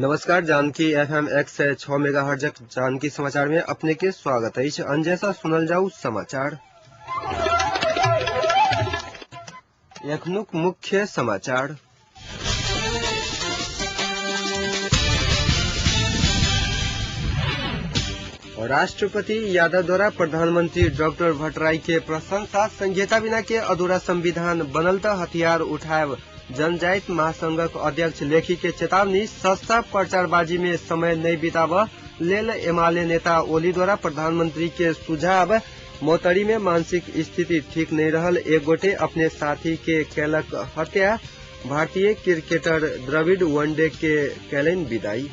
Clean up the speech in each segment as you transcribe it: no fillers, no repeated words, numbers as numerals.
नमस्कार। Janaki FM 106 megahertz Janaki समाचार में अपने के स्वागत है। अंजैसा सुनल जाऊ समाचार। एखनुक मुख्य समाचार। राष्ट्रपति यादव द्वारा प्रधानमंत्री डॉक्टर भट्टराई के प्रशंसा। संहिता बिना के अधूरा संविधान बनल त हथियार उठाव। जनजाति महासंघक अध्यक्ष लेखी के चेतावनी। सस्ता प्रचारबाजी में समय नहीं बिताव लेल एमाले नेता ओली द्वारा प्रधानमंत्री के सुझाव। मोतरी में मानसिक स्थिति ठीक नहीं रहल एक गोटे अपने साथी के कैलक हत्या। भारतीय क्रिकेटर द्रविड़ वनडे के कैलन विदाई।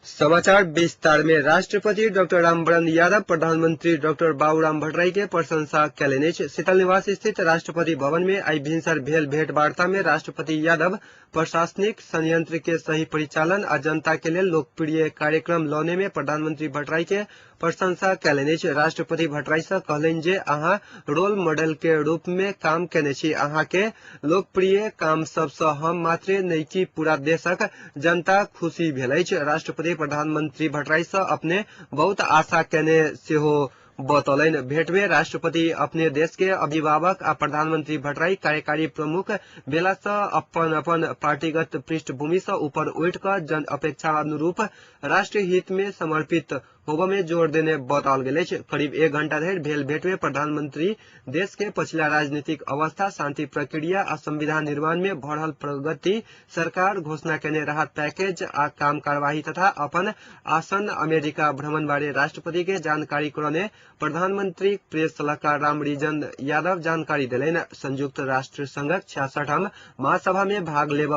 समाचार विस्तार में। राष्ट्रपति डॉक्टर रामवरण यादव प्रधानमंत्री डॉक्टर बाबूराम भट्टराई के प्रशंसा कैलेन। शीतल निवास स्थित राष्ट्रपति भवन में आई भिनसर भेल भेंटवार्ता में राष्ट्रपति यादव प्रशासनिक संयंत्र के सही परिचालन आ जनता के लिए लोकप्रिय कार्यक्रम लौने में प्रधानमंत्री भट्टराई के प्रशंसा कैलेन। राष्ट्रपति भट्टराई से कहलन जे अहाँ रोल मॉडल के रूप में काम केने छी। अहाँ के लोकप्रिय काम सबसे हम मात्र नहीं कि पूरा देशक जनता खुशी भेल। राष्ट्रपति प्रधानमंत्री भट्टराई से अपने बहुत आशा केने सेहो बतौलन। भेंट में राष्ट्रपति अपने देश के अभिभावक आ प्रधानमंत्री भट्टराई कार्यकारी प्रमुख बेला से अपन अपन पार्टीगत पृष्ठभूमि से ऊपर उठकर जन अपेक्षा अनुरूप राष्ट्रीय हित में समर्पित होबे में जोर देने बताल गेल। करीब 1 घंटा धरि भेल भेंट में प्रधानमंत्री देश के पछिला राजनीतिक अवस्था, शांति प्रक्रिया आ संविधान निर्माण में बढ़ल प्रगति, सरकार घोषणा केने राहत पैकेज आ काम कार्यवाही तथा अपन आसन अमेरिका भ्रमण बारे राष्ट्रपति के जानकारी करने प्रधानमंत्री प्रेस सलाहकार रामरिजन यादव जानकारी दिलेन। संयुक्त राष्ट्र संघक 66 महासभा में भाग लेब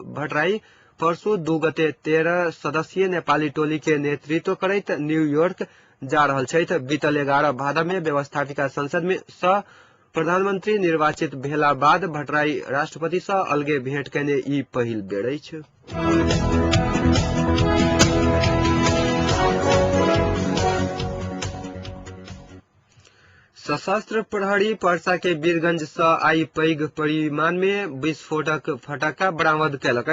भट्टराई परसों 2 गते 13 सदस्यीय नेपाली टोली के नेतृत्व करैत न्यूयॉर्क जा रहल छथि। बीतल 11 भादव में व्यवस्थापिका संसद में प्रधानमंत्री निर्वाचित भेला बाद भट्टराई राष्ट्रपति से अलगे भेंट केने ई पहिल बेर अछि। सशस्त्र प्रहरी पर्सा के वीरगंज से आई पैघ परिमाण में विस्फोटक फटाका बरामद कैलक।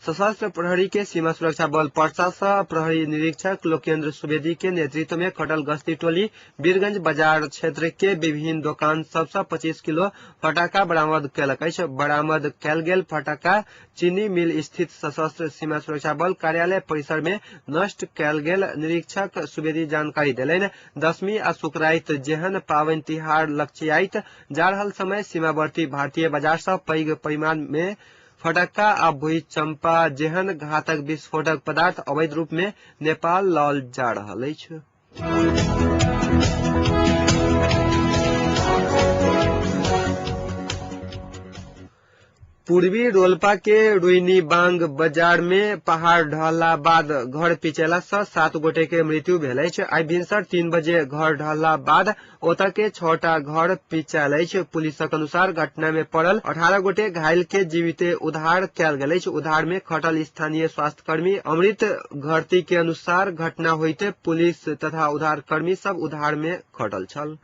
सशस्त्र प्रहरी के सीमा सुरक्षा बल पर्सा से प्रहरी निरीक्षक लोकेन्द्र सुवेदी के नेतृत्व में खटल गश्ती टोली वीरगंज बाजार क्षेत्र के विभिन्न दुकान सबसे 25 किलो फटाका बरामद कैलक। बरामद कैल गेल फटाका चीनी मिल स्थित सशस्त्र सीमा सुरक्षा बल कार्यालय परिसर में नष्ट कैल गेल निरीक्षक सुवेदी जानकारी दिलेन। दशमी आ शुक्राइत जेहन पावनि तिहार लक्षियाइत जा रहल समय सीमावर्ती भारतीय बाजार से पैघ परिमाण में फटक्का आ भुई चंपा जेहन घातक विस्फोटक पदार्थ अवैध रूप में नेपाल लौल जा रहल अछि। पूर्वी रोल्पा के रुइनीबांग बाजार में पहाड़ ढहला बाद घर पिचेला से 7 गोटे के मृत्यु भेल अछि। आई भिनसर 3 बजे घर ढहला बाद ओतऽ के 6टा घर पिचल अछि। पुलिसक अनुसार घटना में पड़ल 18 गोटे घायल के जीविते उद्धार कैल गेल अछि। उद्धार में खटल स्थानीय स्वास्थ्य कर्मी अमृत घरती के अनुसार घटना होइते पुलिस तथा उद्धार कर्मी सब उद्धार में खटल छल।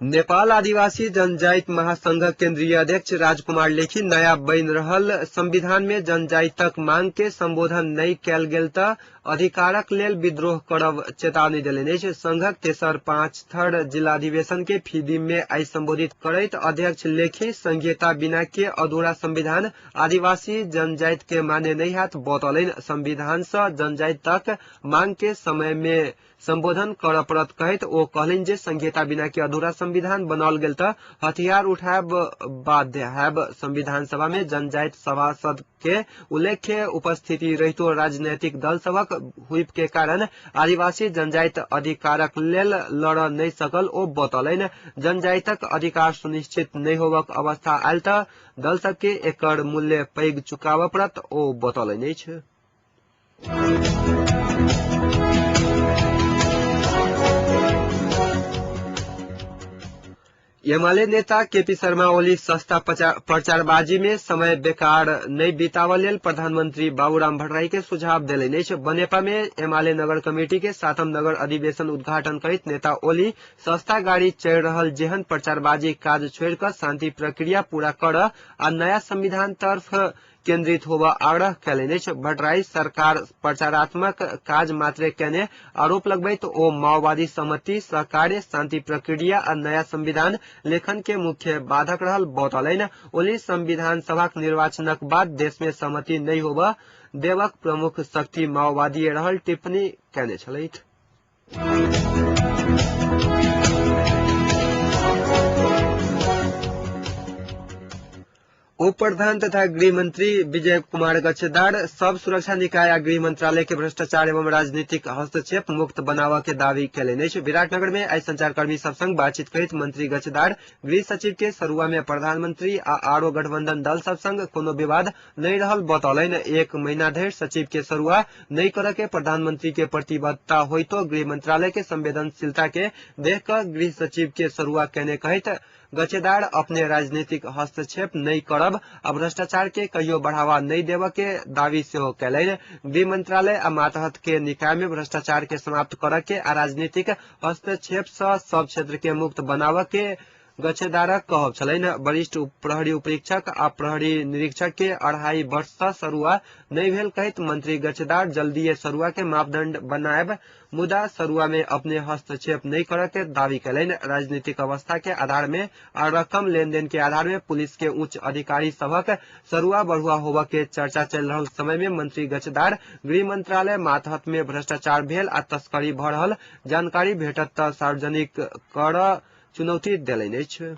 नेपाल आदिवासी जनजाति महासंघ केंद्रीय अध्यक्ष राजकुमार लेखी नया बन रहल संविधान में जनजातिक मांग के संबोधन नहीं कैल गेल त अधिकारक लेल विद्रोह करब चेतावनी देलनि। संघक तेसर 5 थर्ड जिला अधिवेशन के फीदिम में आई संबोधित करैत अध्यक्ष लेखी संहिता बिना के अधूरा संविधान आदिवासी जनजाति के माने नहीं हाथ बतौलन। संविधान से जनजाति तक मांग के समय में संबोधन कर पड़त कहत ओ कहलन जे संहिता बिना के अधूरा संविधान बनाल गेल त हथियार उठाब बाध्य हैब। संविधान सभा में जनजाति सभासद के उल्लेख्य उपस्थिति रहितो राजनीतिक दल सबक हुइप के कारण आदिवासी जनजाति अधिकारक लेल लड़ नहीं सकल ओ बतौलन। जनजातिक अधिकार सुनिश्चित नहीं होबक अवस्था आयल त दल सबके एकर मूल्य पैघ चुकाव पड़त ओ बतौलन अछि। एमाले नेता केपी शर्मा ओली सस्ता प्रचारबाजी में समय बेकार नहीं बितावल लेल प्रधानमंत्री बाबूराम भट्टराई के सुझाव दिले नहीं। बनेपा में एमाले नगर कमेटी के 7म नगर अधिवेशन उद्घाटन करित नेता ओली सस्ता गाड़ी चढ़ रहल जेहन प्रचारबाजी काज छोड़कर शांति प्रक्रिया पूरा कर आ नया संविधान तरफ केंद्रित होबा आग्रह कैलने। भट्टराई सरकार प्रचारात्मक काज मात्रे केने आरोप लगबैत ओ माओवादी सहमति सहकार्य शांति प्रक्रिया आ नया संविधान लेखन के मुख्य बाधक रहल बतौलैन। ओली संविधान सभा निर्वाचनक बाद देश में सहमति नहीं होबा देवक प्रमुख शक्ति माओवादी रहल टिप्पणी कैने छलैथ। उप प्रधान तथा गृह मंत्री विजय कुमार गच्छेदार सब सुरक्षा निकाय आ गृह मंत्रालय के भ्रष्टाचार एवं राजनीतिक हस्तक्षेप मुक्त बनावा के दावी कैले। विराटनगर में आई संचारकर्मी सब संग बातचीत करित मंत्री गच्छेदार गृह सचिव के सरुआ में प्रधानमंत्री आ आरो गठबंधन दल सब संग कोनो विवाद नहीं रहल बतौलैन। 1 महीना धरि सचिव के सरुआ नहीं करे के प्रधानमंत्री के प्रतिबद्धता होई तो गृह मंत्रालय के संवेदनशीलता के देख कर गृह सचिव के सरुआ कहने कहित गच्छेदार अपने राजनीतिक हस्तक्षेप नहीं करब आ भ्रष्टाचार के कहियो बढ़ावा नहीं देव के दावी से कैलन। गृह मंत्रालय आ मातहत के निकाय में भ्रष्टाचार के समाप्त कर के आ राजनीतिक हस्तक्षेप से सब क्षेत्र के मुक्त बनाव के गच्छेदारक कहब छलैन। वरिष्ठ प्रहरी उपरीक्षक आ प्रहरी निरीक्षक के 2.5 वर्ष से सरुआ नहीं भेल कहित मंत्री गच्छेदार जल्दीए सरुआ के मापदंड बनाएब मुदा सरुआ में अपने हस्तक्षेप नहीं करे के दावी कैलन। राजनीतिक अवस्था के आधार में और रकम लेन देन के आधार में पुलिस के उच्च अधिकारी सबक सरुआ बढ़ुआ होबा के चर्चा चल रहल समय में मंत्री गच्छेदार गृह मंत्रालय मातहत में भ्रष्टाचार भेल आ तस्करी भ रहल जानकारी भेटत त सार्वजनिक कर चुनौती दिलैन अछि।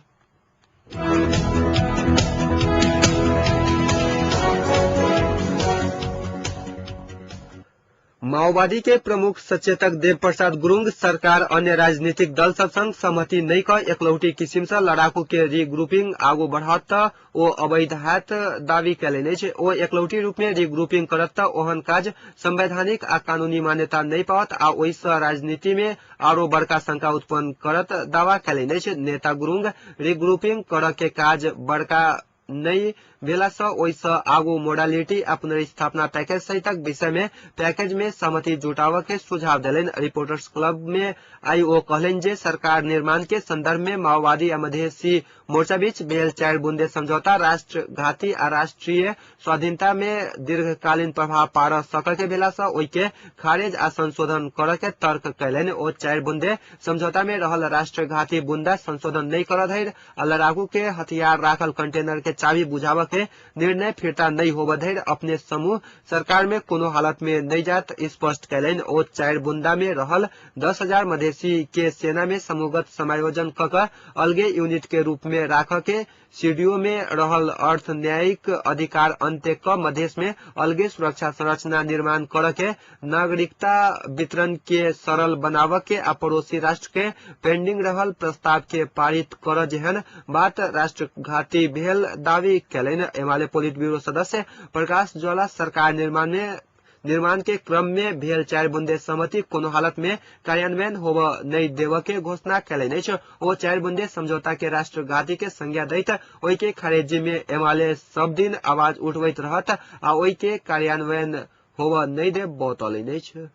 माओवादी के प्रमुख सचेतक देव प्रसाद गुरुंग सरकार अन्य राजनीतिक दल सब संग सहमति नहीं कर एकलौटी किसिम से लड़ाकू के रिग्रुपिंग आगू बढ़त ओ अवैध हाथ दावी कैले। ओ एकलौटी रूप में रिग्रुपिंग करत ओहन काज संवैधानिक आ कानूनी मान्यता नहीं पावत आ ओइस राजनीति में आरो बड़का शंका उत्पन्न करत दावा कैले। नेता गुरुंग रिग्रुपिंग कर के काज बड़का नहीं भेला से ओइस आगू मोडालिटी आ पुनर्स्थापना पैकेज सहितक विषय में पैकेज में सहमति जुटाव के सुझाव दिलन। रिपोर्टर्स क्लब में आई ओ कहलन जे सरकार निर्माण के संदर्भ में माओवादी आ मधेसी मोर्चा बीच भेल 4 बूंदे समझौता राष्ट्र घाती आ राष्ट्रीय स्वाधीनता में दीर्घकालीन प्रभाव पार सक के भेला से ओइ के खारिज आ संशोधन कर के तर्क कैलन। ओ 4 बूंदे समझौता में रहल राष्ट्र घाती बूंदा संशोधन नहीं कर धैर आ लड़ाकू के हथियार राखल कंटेनर के चाबी बुझाव के निर्णय फिरता नहीं होब धैर अपने समूह सरकार में कोनो हालत में नहीं जात स्पष्ट कैलन। ओ 4 बूंदा में रहल 10,000 मधेसी के सेना में समूहगत समायोजन क अलगे यूनिट के रूप में राख के सीडीओ में रहल अर्थ न्यायिक अधिकार अंत्य क मधेश में अलगे सुरक्षा संरचना निर्माण कर के नागरिकता वितरण के सरल बनाव के आ पड़ोसी राष्ट्र के पेंडिंग रहल प्रस्ताव के पारित कर जेहन बात राष्ट्रघाती भेल दावी कैलन। एमाले पोलिट ब्यूरो सदस्य प्रकाश ज्वाला सरकार निर्माण के क्रम में भेल 4 बूंदे सहमति कोनो हालत में कार्यान्वयन होब नहीं देव के घोषणा कैलन। ओ 4 बूंदे समझौता के राष्ट्रघाती के संज्ञा दैत ओइ के खारिजी में एमाले सब दिन आवाज उठबैत रहत आ ओइ के कार्यान्वयन होब नहीं देव बतौलन अछि।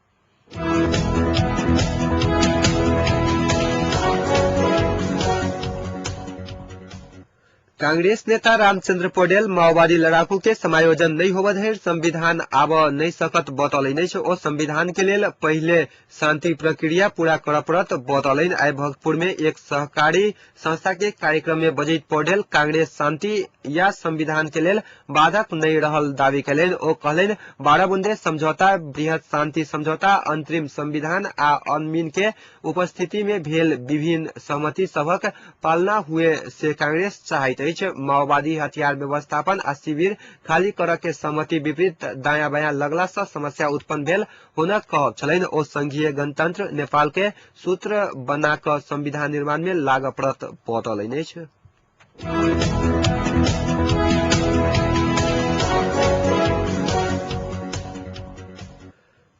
कांग्रेस नेता रामचंद्र पौडेल माओवादी लड़ाकू के समायोजन नहीं होब धैर संविधान आब नहीं सकत बतौलन। ओ संविधान के लेल पहले शांति प्रक्रिया पूरा कर पड़त बतौलन। आइ भक्तपुर में एक सहकारी संस्था के कार्यक्रम में बजैत पौडेल कांग्रेस शांति या संविधान के लेल बाधक नहीं रहल दावी कैलन। ओ कहलन 12 बूंदे समझौता बृहत शांति समझौता अंतरिम संविधान आ अनमीन के उपस्थिति में भेल विभिन्न सहमति सबक पालना हुए से कांग्रेस चाहत। माओवादी हथियार व्यवस्थापन आ शिविर खाली कर के सहमति विपरीत दायां बायां लगला से समस्या उत्पन्न भेल हुनक कहब छलैन। ओ संघीय गणतंत्र नेपाल के सूत्र बना क संविधान निर्माण में लाग पड़त बतौलन अछि।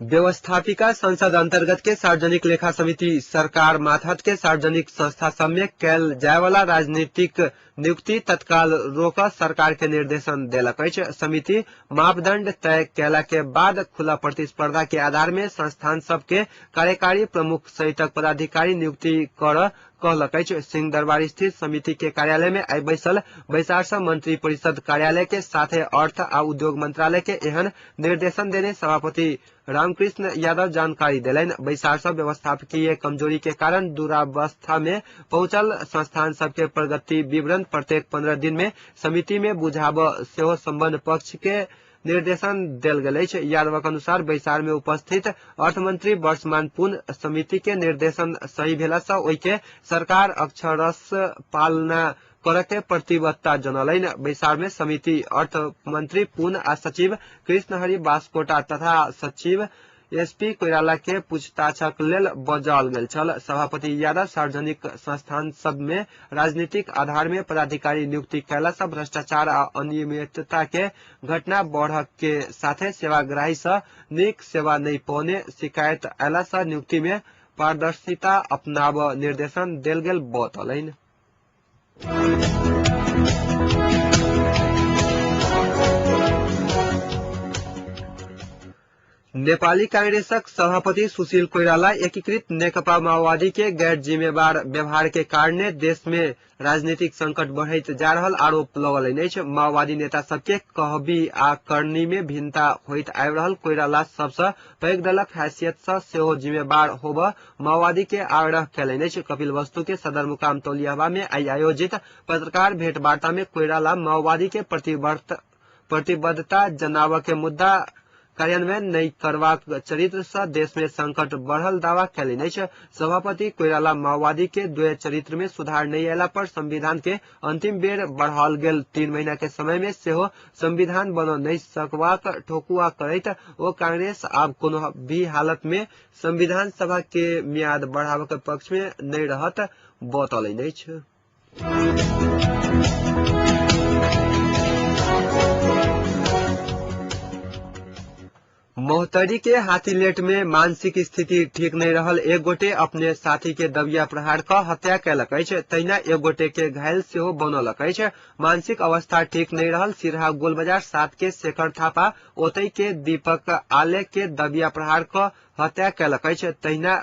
व्यवस्थापिका संसद अंतर्गत के सार्वजनिक लेखा समिति सरकार माथत के सार्वजनिक संस्था सब में कैल जाय वाला राजनीतिक नियुक्ति तत्काल रोक सरकार के निर्देशन देलक अछि। समिति मापदंड तय कैला के बाद खुला प्रतिस्पर्धा के आधार में संस्थान सब के कार्यकारी प्रमुख सहितक पदाधिकारी नियुक्ति कर कहलक अछि। सिंहदरबार स्थित समिति के कार्यालय में आई बैसल बैसार से मंत्री परिषद कार्यालय के साथे अर्थ आ उद्योग मंत्रालय के एहन निर्देशन देने सभापति रामकृष्ण यादव जानकारी दिलन। बैसार से व्यवस्थापकीय कमजोरी के कारण दुरावस्था में पहुंचल संस्थान सबके प्रगति विवरण प्रत्येक 15 दिन में समिति में बुझाब सेहो संबंध पक्ष के निर्देशन देल गेल अछि। यादवक अनुसार बैसार में उपस्थित अर्थमंत्री वर्षमान पुनः समिति के निर्देशन सही भेला से ओइ के सरकार अक्षरश पालना करके प्रतिबद्धता जनलन। बैसार में समिति अर्थ मंत्री पुन आ सचिव कृष्णहरि बास्कोटा तथा सचिव एसपी कोइराला के पूछताछक लेल बजाल गेल छल। सभापति यादव सार्वजनिक संस्थान सब में राजनीतिक आधार में पदाधिकारी नियुक्ति कैला से भ्रष्टाचार आ अनियमितता के घटना बढ़क के साथे सेवाग्राही से नीक सेवा नहीं पौने शिकायत अयला से नियुक्ति में पारदर्शिता अपनाब निर्देशन देल गेल बतौलन। नेपाली कांग्रेसक सभापति सुशील कोइराला एकीकृत नेकपा माओवादी के गैर जिम्मेवार व्यवहार के कारण देश में राजनीतिक संकट बढ़त जा रहल आरोप लगौलन अछि। माओवादी नेता सबके कहबी आ करनी में भिन्नता होइत आबि रहल कोइराला सबसे पैघ दलक हैसियत से सेहो जिम्मेवार होब माओवादी के आग्रह कयलनि अछि। कपिलवस्तु के सदरमुकाम तौलियाबा में आई आयोजित पत्रकार भेंटवार्ता में कोइराला माओवादी के प्रतिबद्धता जनाब के मुद्दा कार्यान्वयन नहीं करवाक चरित्र से देश में संकट बढ़ल दावा कैलनि अछि। सभापति कोइराला माओवादी के द्वय चरित्र में सुधार नहीं अयला पर संविधान के अंतिम बेर बढ़ाओल गेल 3 महीना के समय में सेहो संविधान बन नहीं सकवाक ठोकुआ करैत ओ कांग्रेस आब कोनो भी हालत में संविधान सभा के मियाद बढ़ावे के पक्ष में नहीं रहत बतौलनि अछि। मोहतरी के हाथीलेट में मानसिक स्थिति ठीक नहीं रहल एक गोटे अपने साथी के दबिया प्रहार क हत्या कैलक अछि। तहिना एक गोटे के घायल सेहो बनलक अछि। मानसिक अवस्था ठीक नहीं रहल सिरहा गोलबाजार 7 के शेखर थापा ओतई के दीपक आले के दबिया प्रहार क हत्या कैलक अछि। तहिना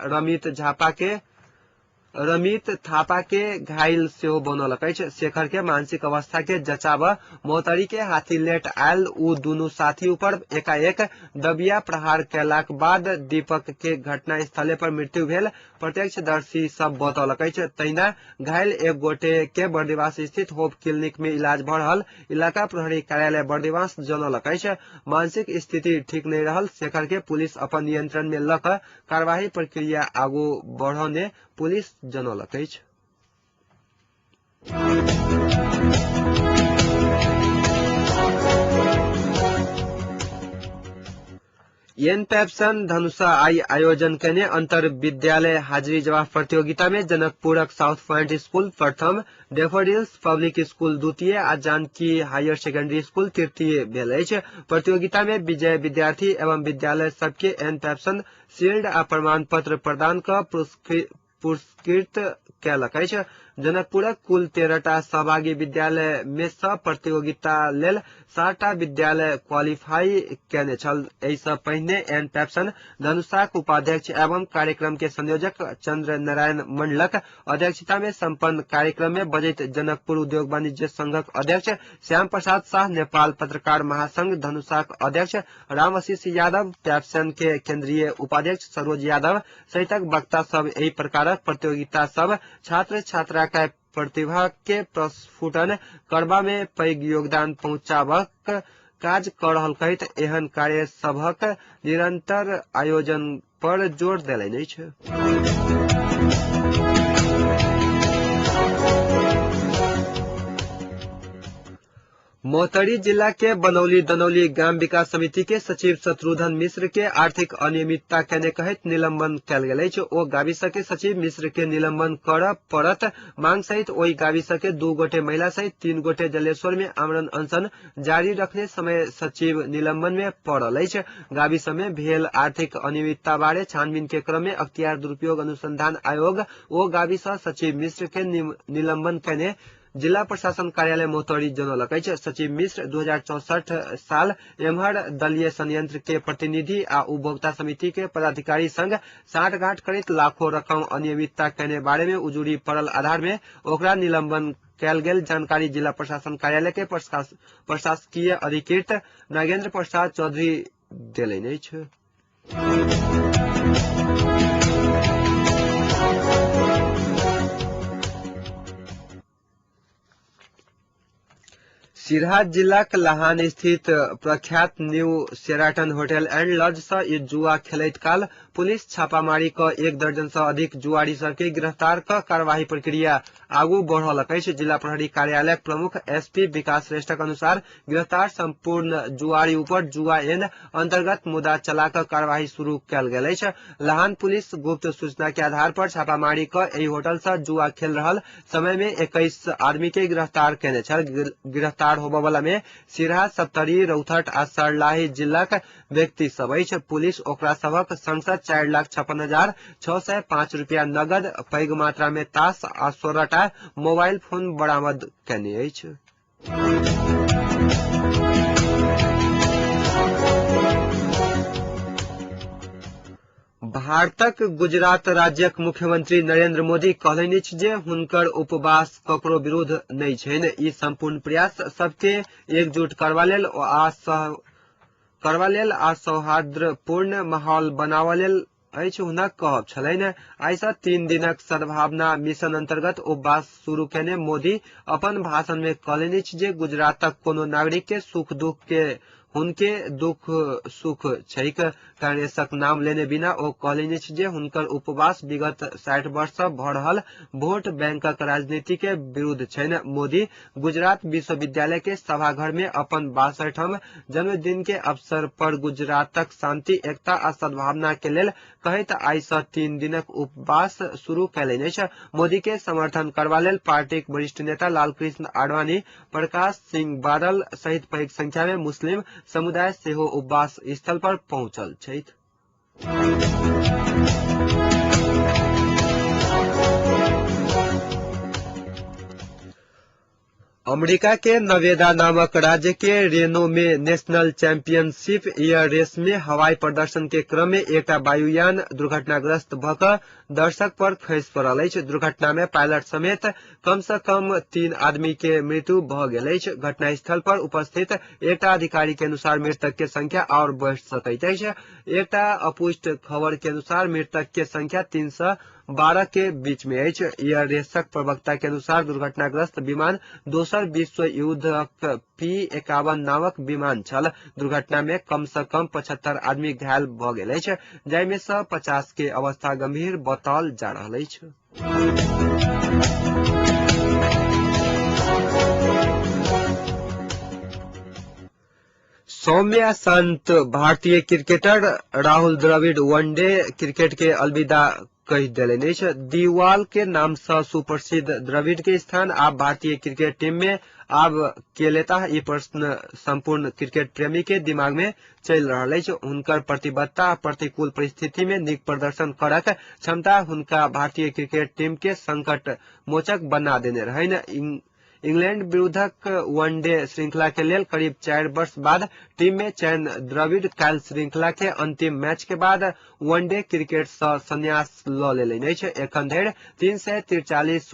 रमित थापा के घायल सेहो बनलक अछि। शेखर के मानसिक अवस्था के जचाव मोहतरी के हाथीलेट आयल उ दुनू साथी ऊपर एकाएक दबिया प्रहार कैलाक बाद दीपक के घटना स्थले पर मृत्यु भेल प्रत्यक्षदर्शी सब बतौलक अछि। तहिना घायल एक गोटे के बर्दिवास स्थित होप क्लिनिक में इलाज भ रहल इलाका प्रहरी कार्यालय बर्दिवास जनलक अछि। मानसिक स्थिति ठीक नहीं रहल शेखर के पुलिस अपन नियंत्रण में लक कार्यवाही प्रक्रिया आगू बढ़ौने पुलिस जनलक अछि। एनपैप्सन धनुषा आई आयोजन करने अंतर विद्यालय हाजिरी जवाब प्रतियोगिता में जनकपुरक साउथ पॉइंट स्कूल प्रथम, डेफोडिल्स पब्लिक स्कूल द्वितीय आ जानकी हायर सेकेंडरी स्कूल तृतीय भेल अछि। प्रतियोगिता में विजय विद्यार्थी एवं विद्यालय सबके एनपैप्सन शील्ड आ प्रमाण पत्र प्रदान क पुरस्कृत कैलक अछि। जनकपुरक कुल 13टा सहभागी विद्यालय में से प्रतियोगिता लेल 7टा विद्यालय क्वालिफाई कैने छल। एहिसँ पहिने एनपैप्सन धनुषाक उपाध्यक्ष एवं कार्यक्रम के संयोजक चंद्र नारायण मंडलक अध्यक्षता में संपन्न कार्यक्रम में बजैत जनकपुर उद्योग वाणिज्य संघक अध्यक्ष श्याम प्रसाद शाह, नेपाल पत्रकार महासंघ धनुषाक अध्यक्ष राम आशीष यादव, पैप्सन के केंद्रीय उपाध्यक्ष सरोज यादव सहितक वक्ता सब एहि प्रकारक प्रतियोगिता सब छात्र छात्रा के प्रतिभा के प्रस्फुटन करबा में पैघ योगदान पहुंचाबक काज कर रहल कहैत एहन कार्य सभक निरंतर आयोजन पर जोर देलनि अछि। मोहतरी जिला के बनौली दनौली ग्राम विकास समिति के सचिव शत्रुघ्न मिश्र के आर्थिक अनियमितता केने कहत निलंबन कयल गेल अछि। ओ गाविस के सचिव मिश्र के निलंबन करऽ पड़त मांग सहित ओहि गाविस के 2 गोटे महिला सहित 3 गोटे जलेश्वर में आमरण अनशन जारी रखने समय सचिव निलंबन में पड़ल अछि। गाविस में भेल आर्थिक अनियमितता बारे छानबीन के क्रम में अख्तियार दुरुपयोग अनुसंधान आयोग ओ गाविस सचिव मिश्र के निलंबन केने जिला प्रशासन कार्यालय मोहतरी जनौलक अछि। सचिव मिश्र 2064 साल एम्हर दलीय संयंत्र के प्रतिनिधि आ उपभोक्ता समिति के पदाधिकारी संग साठगांठ करैत लाखों रकम अनियमितता केने बारे में उजूरी पड़ल आधार में ओकरा निलंबन कयल गेल जानकारी जिला प्रशासन कार्यालय के प्रशासकीय अधिकृत नागेंद्र प्रसाद चौधरी देलनि अछि। सिरहा जिलाक लहान स्थित प्रख्यात new Sheraton hotel and lodge सँ ई जुआ खेलैत काल पुलिस छापामारी क 1 दर्जन सँ अधिक जुआरी सबके गिरफ्तार क कार्यवाही प्रक्रिया आगू बढ़ौलक अछि। जिला प्रहरी कार्यालय प्रमुख एसपी विकास श्रेष्ठक अनुसार गिरफ्तार संपूर्ण जुआरी ऊपर जुआ एन अंतर्गत मुद्दा चला क कार्यवाही शुरू कयल गेल अछि। लहान पुलिस गुप्त सूचना के आधार पर छापामारी क एहि होटल सँ जुआ खेल रहल समय में 21 आदमी के गिरफ्तार केने छल। गिरफ्तार होबय वाला में सिरहा, सप्तरी, रौथट आ सरलाही जिलाक व्यक्ति सब अछि। पुलिस ओकरा सबक संग 4,56,605 रुपया नगद, पैघ मात्रा में ताश आ 16टा मोबाइल फोन बरामद केने अछि। भारतक गुजरात राज्यक मुख्यमंत्री नरेंद्र मोदी कहलनि अछि जे हुनकर उपवास ककरो विरुद्ध नहि छनि। ई संपूर्ण प्रयास सबके एकजुट करबा लेल आ सौहार्दपूर्ण माहौल बनाबा लेल अछि हुनक कहब छलनि। आइ सँ 3 दिनक सद्भावना मिशन अंतर्गत उपवास शुरू केने मोदी अपन भाषण में कहलनि अछि जे गुजरातक कोनो नागरिक के सुख दुख के हुनके दुख सुख छैक। कांग्रेसक नाम लेने बिना ओ कहलनि अछि जे हुनकर उपवास विगत 60 वर्ष सँ भ रहल वोट बैंकक राजनीति के विरुद्ध छनि। मोदी गुजरात विश्वविद्यालय के सभाघर में अपन 62वां जन्मदिन के अवसर पर गुजरातक शांति, एकता आ सद्भावना के लेल कहैत आइ सँ 3 दिनक उपवास शुरू कयलनि अछि। मोदी के समर्थन करबा लेल पार्टीक वरिष्ठ नेता लालकृष्ण आडवाणी, प्रकाश सिंह बादल सहित पैघ संख्या में मुस्लिम समुदाय सेहो उपवास स्थल पर पहुंचल छथि। अमेरिका के नवेदा नामक राज्य के रेनो में नेशनल चैंपियनशिप एयर रेस में हवाई प्रदर्शन के क्रम में एकटा वायुयान दुर्घटनाग्रस्त भ क दर्शक पर खसि पड़ल अछि। दुर्घटना में पायलट समेत कम से कम 3 आदमी के मृत्यु भ गेल अछि। घटना स्थल पर उपस्थित एकटा अधिकारी के अनुसार मृतक के संख्या और बढ़ि सकैत अछि। एकटा अपुष्ट खबर के अनुसार मृतक के संख्या 312 के बीच में अछि। एयर रेसक प्रवक्ता के अनुसार दुर्घटनाग्रस्त विमान दोसर विश्व युद्धक P-51 नामक विमान छल। दुर्घटना में कम से कम 75 आदमी घायल भ गेल अछि, जाहि में से 50 के अवस्था गंभीर बताओल जा रहल अछि। सौम्य शांत भारतीय cricketer Rahul Dravid one day cricket के अलविदा कहि देलनि अछि। दीवाल के नाम से सुप्रसिद्ध द्रविड़ के स्थान आब भारतीय क्रिकेट टीम में आब के लेता ई प्रश्न संपूर्ण क्रिकेट प्रेमी के दिमाग में चलि रहल अछि। हुनकर प्रतिबद्धता प्रतिकूल परिस्थिति में नीक प्रदर्शन करक क्षमता हुनका भारतीय क्रिकेट टीम के संकट मोचक बना देने रहनि। इंग्लैंड विरुद्धक वनडे श्रृंखला के लेल करीब 4 वर्ष बाद टीम में चयन द्रविड़ काल्हि श्रृंखला के अंतिम मैच के बाद वनडे क्रिकेट से संन्यास ल लेलनि अछि। एखन धरि 343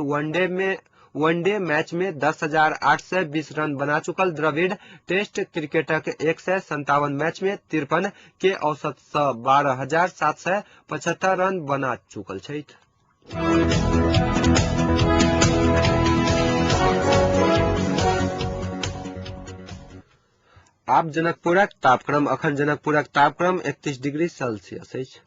वनडे मैच में 10,820 रन बना चुकल द्रविड़ टेस्ट क्रिकेटक 157 मैच में 53 के औसत से 12,775 रन बना चुकल छथि। आब जनकपुरक तापक्रम अखन जनकपुरक तापक्रम 31 डिग्री सेल्सियस अछि।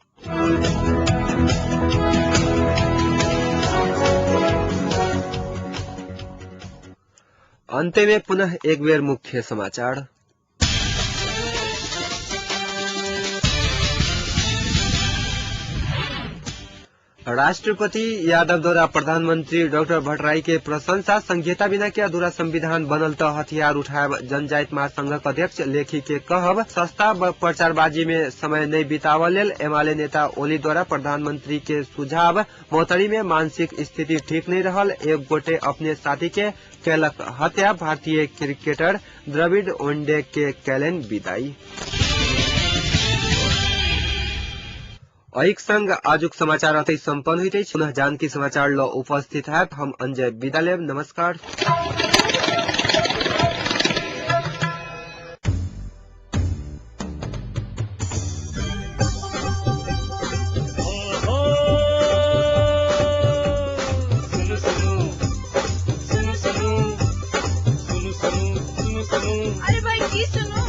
अंत में पुनः एक बेर मुख्य समाचार। राष्ट्रपति यादव द्वारा प्रधानमंत्री डॉक्टर भट्टराई के प्रशंसा। संघीयता बिना के अधूरा संविधान बनल तो हथियार उठाए जनजाति महासंघ अध्यक्ष लेखी के कहब। सस्ता प्रचारबाजी में समय नहीं बितावल लेल एमाले नेता ओली द्वारा प्रधानमंत्री के सुझाव। मोतरी में मानसिक स्थिति ठीक नहीं रहल, एक गोटे अपने साथी के कैलक हत्या। भारतीय क्रिकेटर द्रविड़ वनडे के कैलन विदाई। ऐक संग आजुक समाचार अतै सम्पन्न हुई। पुनः जानकी समाचार ल उपस्थित है। हम अंजय विदा लेब। नमस्कार। अरे भाई की सुनो,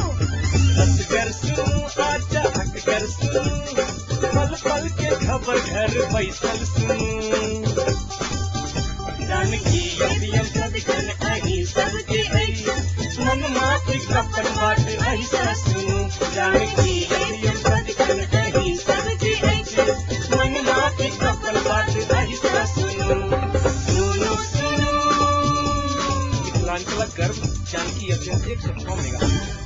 पल के खबर घर बैसल सुनू। जानकी अभियम सदकन अही सबके ऐछ, मन मात्र कपन बात ऐसा सुनू। जानकी अभियम सदकन अही सबके ऐछ, मन मात्र कपन बात ऐसा सुनू। सुनू सुनू। मिथिलांचल गर्व जानकी अभियम 106 मेगा।